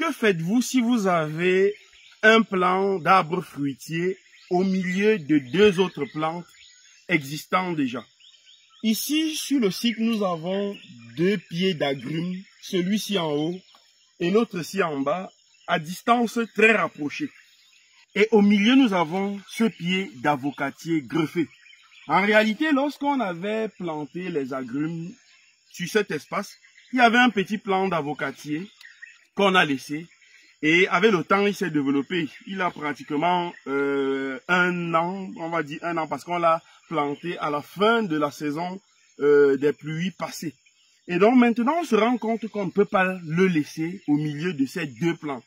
Que faites-vous si vous avez un plant d'arbre fruitier au milieu de deux autres plantes existantes déjà? Ici, sur le site, nous avons deux pieds d'agrumes, celui-ci en haut et l'autre-ci en bas, à distance très rapprochée. Et au milieu, nous avons ce pied d'avocatier greffé. En réalité, lorsqu'on avait planté les agrumes sur cet espace, il y avait un petit plant d'avocatier qu'on a laissé. Et avec le temps, il s'est développé. Il a pratiquement 1 an, on va dire 1 an, parce qu'on l'a planté à la fin de la saison des pluies passées. Et donc maintenant, on se rend compte qu'on ne peut pas le laisser au milieu de ces deux plants.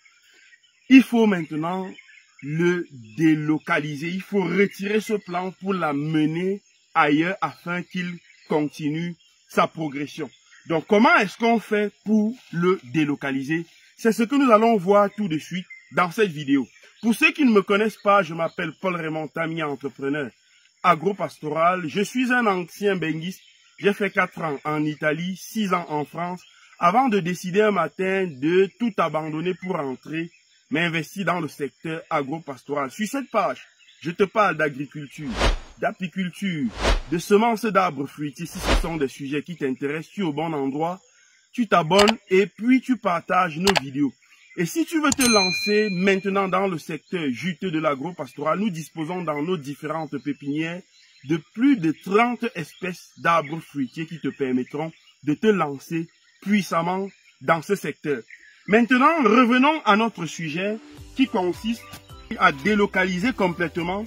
Il faut maintenant le délocaliser. Il faut retirer ce plant pour l'amener ailleurs afin qu'il continue sa progression. Donc comment est-ce qu'on fait pour le délocaliser? C'est ce que nous allons voir tout de suite dans cette vidéo. Pour ceux qui ne me connaissent pas, je m'appelle Paul Raymond Tami, entrepreneur agropastoral. Je suis un ancien benguiste. J'ai fait 4 ans en Italie, 6 ans en France, avant de décider un matin de tout abandonner pour entrer, m'investir dans le secteur agropastoral. Sur cette page, je te parle d'agriculture, d'apiculture, de semences d'arbres fruitiers. Si ce sont des sujets qui t'intéressent, tu es au bon endroit. Tu t'abonnes et puis tu partages nos vidéos. Et si tu veux te lancer maintenant dans le secteur juteux de l'agropastoral, nous disposons dans nos différentes pépinières de plus de 30 espèces d'arbres fruitiers qui te permettront de te lancer puissamment dans ce secteur. Maintenant, revenons à notre sujet qui consiste à délocaliser complètement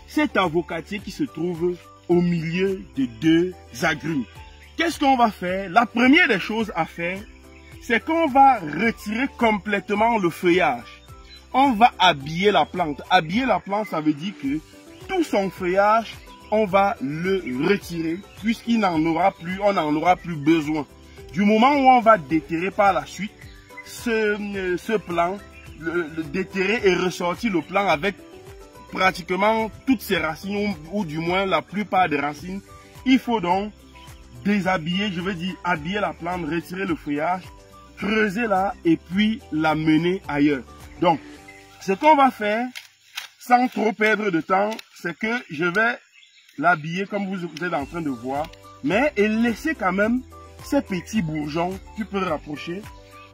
cet avocatier qui se trouve au milieu de deux agrumes. Qu'est-ce qu'on va faire? La première des choses à faire, c'est qu'on va retirer complètement le feuillage. On va habiller la plante. Habiller la plante, ça veut dire que tout son feuillage, on va le retirer puisqu'il n'en aura plus, on n'en aura plus besoin. Du moment où on va déterrer par la suite ce plant, déterrer et ressortir le plant avec pratiquement toutes ses racines ou du moins la plupart des racines, il faut donc déshabiller, je veux dire habiller la plante, retirer le feuillage, creuser là et puis la mener ailleurs. Donc, ce qu'on va faire, sans trop perdre de temps, c'est que je vais l'habiller comme vous êtes en train de voir, mais et laisser quand même ces petits bourgeons, tu peux rapprocher.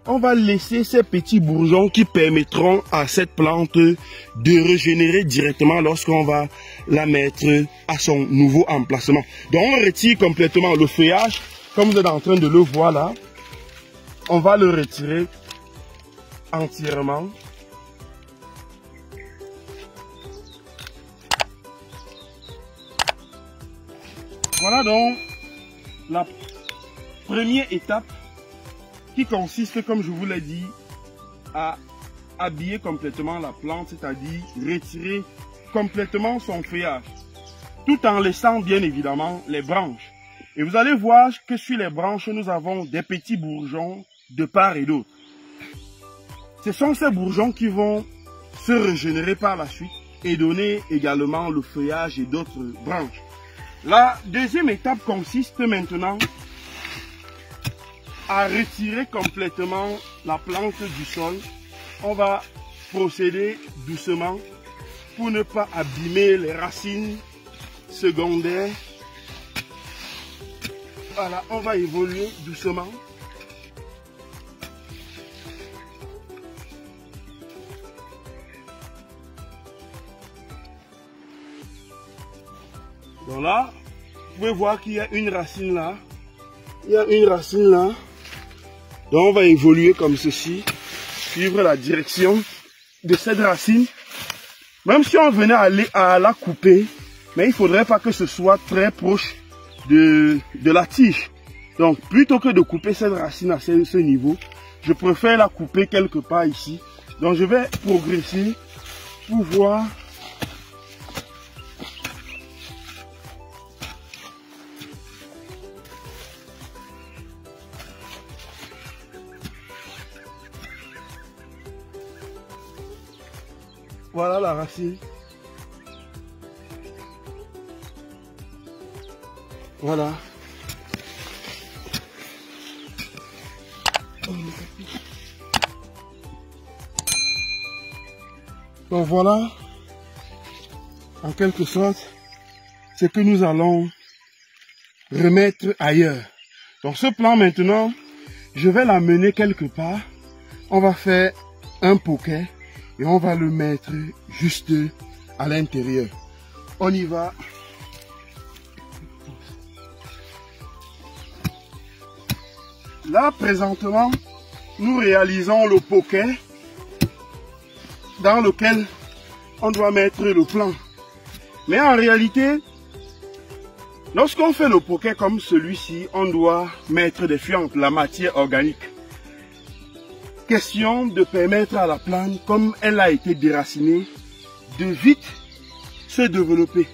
On va laisser ces petits bourgeons qui permettront à cette plante de régénérer directement lorsqu'on va la mettre à son nouveau emplacement. Donc on retire complètement le feuillage, comme vous êtes en train de le voir là. On va le retirer entièrement. Voilà donc la première étape qui consiste, comme je vous l'ai dit, à habiller complètement la plante, c'est-à-dire retirer complètement son feuillage, tout en laissant bien évidemment les branches. Et vous allez voir que sur les branches, nous avons des petits bourgeons de part et d'autre. Ce sont ces bourgeons qui vont se régénérer par la suite et donner également le feuillage et d'autres branches. La deuxième étape consiste maintenant à retirer complètement la plante du sol. On va procéder doucement pour ne pas abîmer les racines secondaires. Voilà, on va évoluer doucement. Donc là, vous pouvez voir qu'il y a une racine là. Il y a une racine là. Donc on va évoluer comme ceci, suivre la direction de cette racine. Même si on venait à la couper, mais il ne faudrait pas que ce soit très proche de la tige. Donc plutôt que de couper cette racine à ce niveau, je préfère la couper quelque part ici. Donc je vais progresser pour voir. Voilà la racine. Voilà. Donc voilà, en quelque sorte, ce que nous allons remettre ailleurs. Donc ce plan maintenant, je vais l'amener quelque part. On va faire un poquet et on va le mettre juste à l'intérieur. On y va. Là, présentement, nous réalisons le poquet dans lequel on doit mettre le plan. Mais en réalité, lorsqu'on fait le poquet comme celui-ci, on doit mettre des fientes, la matière organique. Question de permettre à la plante, comme elle a été déracinée, de vite se développer.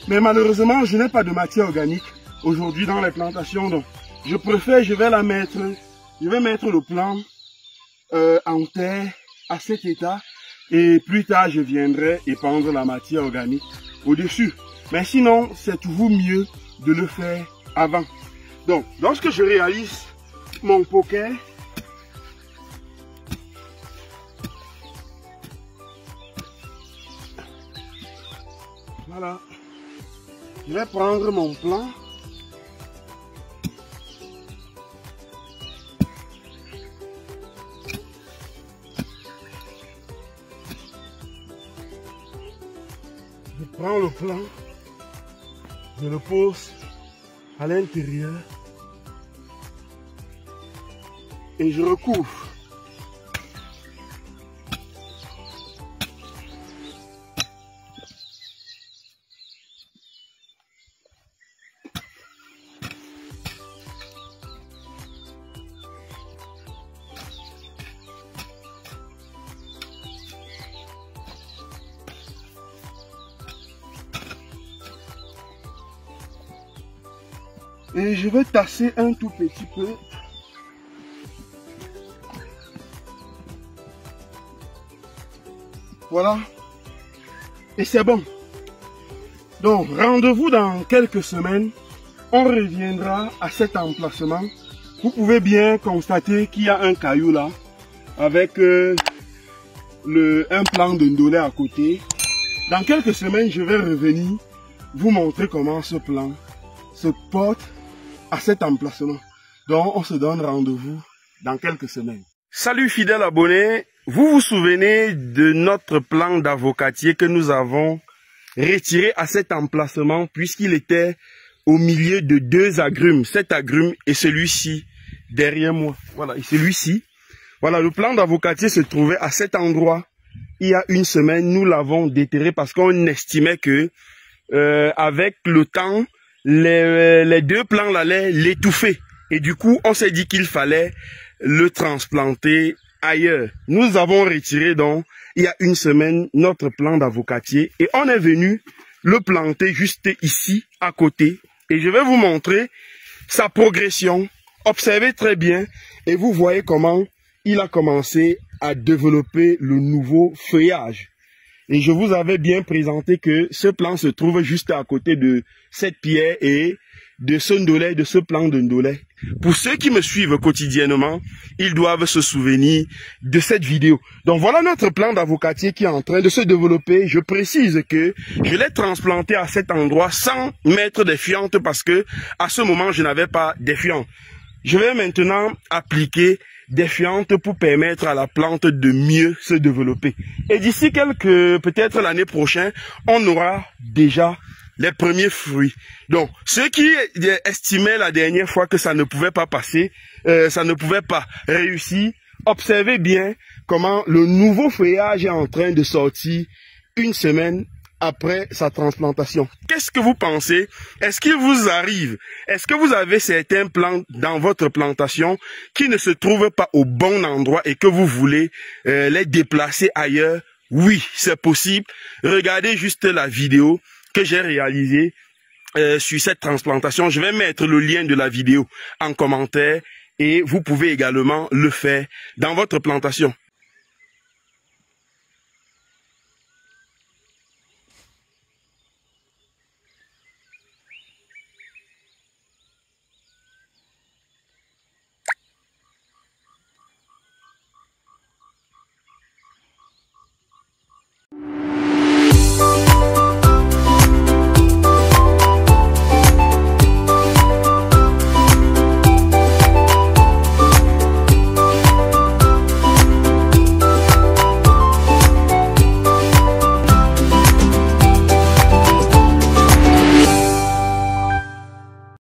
Mais malheureusement, je n'ai pas de matière organique aujourd'hui dans les plantations. Donc, je vais mettre le plan en terre à cet état. Et plus tard, je viendrai épandre la matière organique au-dessus. Mais sinon, c'est toujours mieux de le faire avant. Donc, lorsque je réalise mon poquet, voilà, je vais prendre mon plan. Je prends le plan, je le pose à l'intérieur et je recouvre. Et je vais tasser un tout petit peu. Voilà. Et c'est bon. Donc, rendez-vous dans quelques semaines. On reviendra à cet emplacement. Vous pouvez bien constater qu'il y a un caillou là, avec un plan de ndolé à côté. Dans quelques semaines, je vais revenir vous montrer comment ce plan se porte à cet emplacement. Donc, on se donne rendez-vous dans quelques semaines. Salut fidèles abonnés, vous vous souvenez de notre plan d'avocatier que nous avons retiré à cet emplacement puisqu'il était au milieu de deux agrumes. Cet agrume et celui-ci derrière moi. Voilà, et celui-ci. Voilà, le plan d'avocatier se trouvait à cet endroit. Il y a une semaine, nous l'avons déterré parce qu'on estimait que avec le temps, les deux plants allaient l'étouffer. Et du coup, on s'est dit qu'il fallait le transplanter ailleurs. Nous avons retiré donc, il y a une semaine, notre plant d'avocatier et on est venu le planter juste ici, à côté. Et je vais vous montrer sa progression. Observez très bien et vous voyez comment il a commencé à développer le nouveau feuillage. Et je vous avais bien présenté que ce plant se trouve juste à côté de cette pierre et de ce ndolé, de ce plant de ndolé. Pour ceux qui me suivent quotidiennement, ils doivent se souvenir de cette vidéo. Donc voilà notre plant d'avocatier qui est en train de se développer. Je précise que je l'ai transplanté à cet endroit sans mettre des fientes parce que à ce moment je n'avais pas des fientes. Je vais maintenant appliquer des fientes pour permettre à la plante de mieux se développer. Et d'ici peut-être l'année prochaine, on aura déjà les premiers fruits. Donc, ceux qui estimaient la dernière fois que ça ne pouvait pas passer, ça ne pouvait pas réussir, observez bien comment le nouveau feuillage est en train de sortir une semaine après sa transplantation. Qu'est-ce que vous pensez? Est-ce qu'il vous arrive? Est-ce que vous avez certains plants dans votre plantation qui ne se trouvent pas au bon endroit et que vous voulez les déplacer ailleurs? Oui, c'est possible. Regardez juste la vidéo que j'ai réalisée sur cette transplantation. Je vais mettre le lien de la vidéo en commentaire et vous pouvez également le faire dans votre plantation.